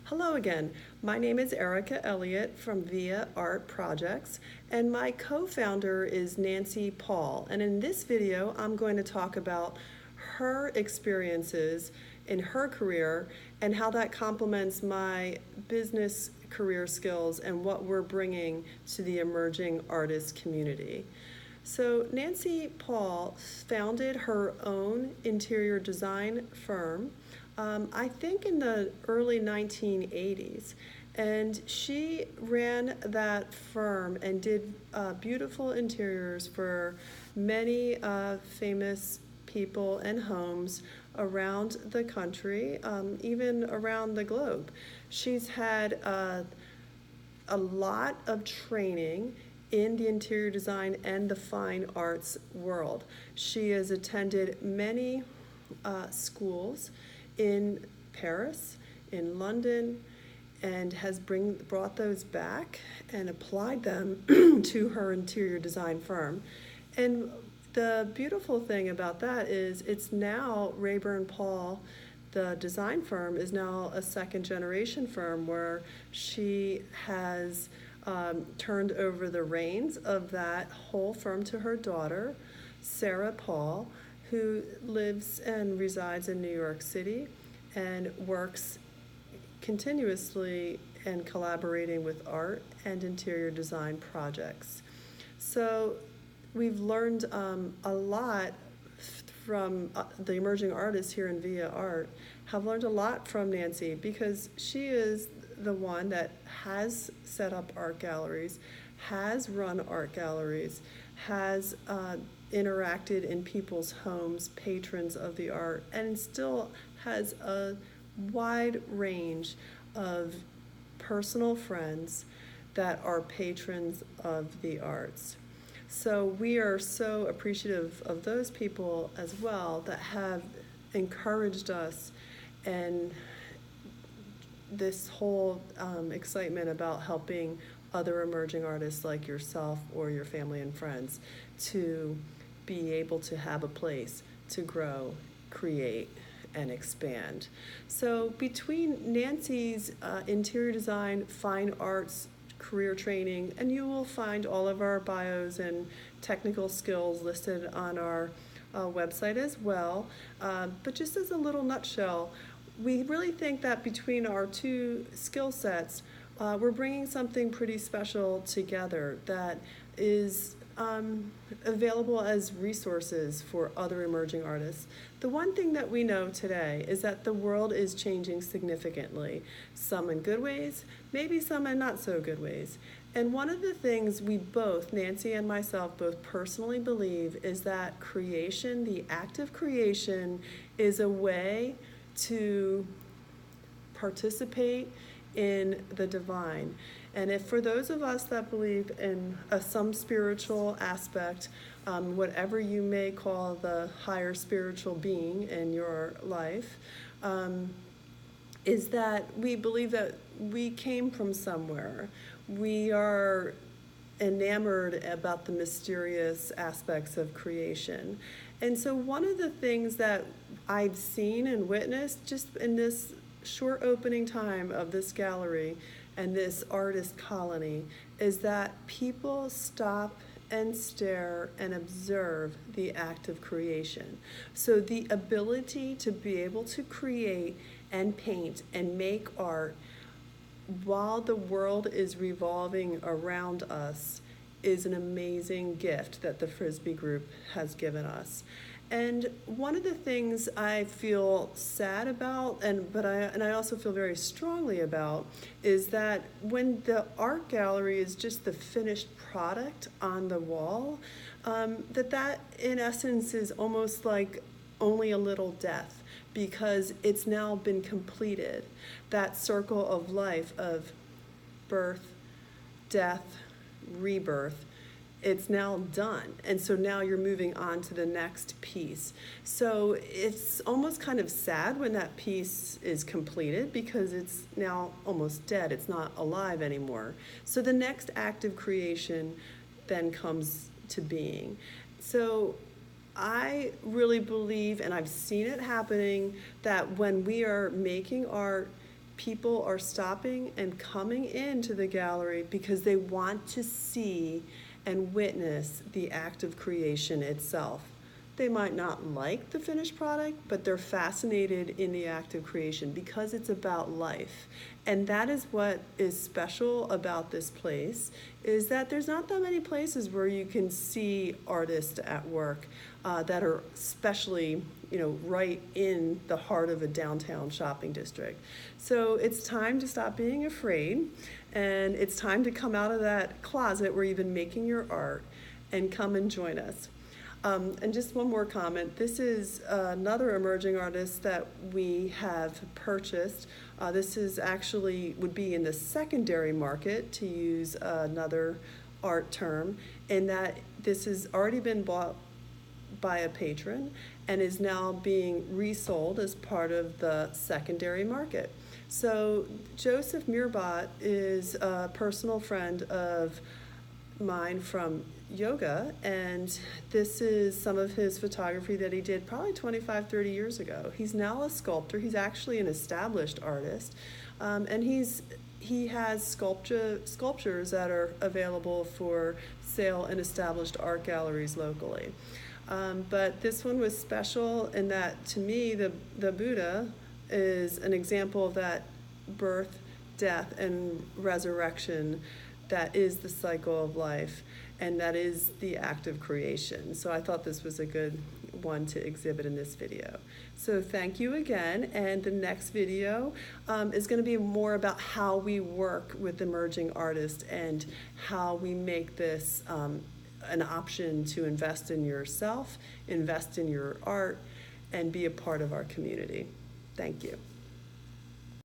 Hello again. My name is Erica Elliott from Via Art Projects, and my co-founder is Nancy Paul. And in this video, I'm going to talk about her experiences in her career and how that complements my business career skills and what we're bringing to the emerging artist community. So Nancy Paul founded her own interior design firm, I think in the early 1980s. And she ran that firm and did beautiful interiors for many famous people and homes around the country, even around the globe. She's had a lot of training in the interior design and the fine arts world. She has attended many schools in Paris, in London, and has brought those back and applied them to her interior design firm. And the beautiful thing about that is it's now Rayburn Paul, the design firm, is now a second generation firm where she has turned over the reins of that whole firm to her daughter, Sarah Paul, who lives and resides in New York City and works continuously and collaborating with art and interior design projects. So we've learned a lot from the emerging artists here in Via Art, have learned a lot from Nancy because she is the one that has set up art galleries, has run art galleries, has interacted in people's homes, patrons of the art, and still has a wide range of personal friends that are patrons of the arts. So we are so appreciative of those people as well that have encouraged us and this whole excitement about helping other emerging artists like yourself or your family and friends to be able to have a place to grow, create, and expand. So between Nancy's interior design, fine arts, career training, and you will find all of our bios and technical skills listed on our website as well. But just as a little nutshell, we really think that between our two skill sets, we're bringing something pretty special together that is available as resources for other emerging artists. The one thing that we know today is that the world is changing significantly, some in good ways, maybe some in not so good ways. And one of the things we both, Nancy and myself, both personally believe is that creation, the act of creation, is a way to participate in the divine. And if for those of us that believe in some spiritual aspect, whatever you may call the higher spiritual being in your life, is that we believe that we came from somewhere. We are enamored about the mysterious aspects of creation. And so one of the things that I've seen and witnessed just in this short opening time of this gallery and this artist colony is that people stop and stare and observe the act of creation. So the ability to be able to create and paint and make art while the world is revolving around us is an amazing gift that the Frisbee Group has given us. And one of the things I feel sad about, but I also feel very strongly about, is that when the art gallery is just the finished product on the wall, that in essence is almost like only a little death because it's now been completed. That circle of life of birth, death, rebirth, it's now done. And so now you're moving on to the next piece. So it's almost kind of sad when that piece is completed because it's now almost dead. It's not alive anymore. So the next act of creation then comes to being. So I really believe, and I've seen it happening, that when we are making art, people are stopping and coming into the gallery because they want to see and witness the act of creation itself. They might not like the finished product, but they're fascinated in the act of creation because it's about life. And that is what is special about this place, is that there's not that many places where you can see artists at work that are especially, right in the heart of a downtown shopping district. So it's time to stop being afraid, and it's time to come out of that closet where you've been making your art and come and join us. And just one more comment. This is another emerging artist that we have purchased. This is actually would be in the secondary market, to use another art term, in that this has already been bought by a patron and is now being resold as part of the secondary market. So Joseph Mirbot is a personal friend of mine from yoga, and this is some of his photography that he did probably 25, 30 years ago. He's now a sculptor. He's actually an established artist, and he has sculptures that are available for sale in established art galleries locally. But this one was special in that, to me, the Buddha is an example of that birth, death, and resurrection that is the cycle of life, and that is the act of creation. So I thought this was a good one to exhibit in this video. So thank you again, and the next video is going to be more about how we work with emerging artists and how we make this an option to invest in yourself, invest in your art, and be a part of our community. Thank you.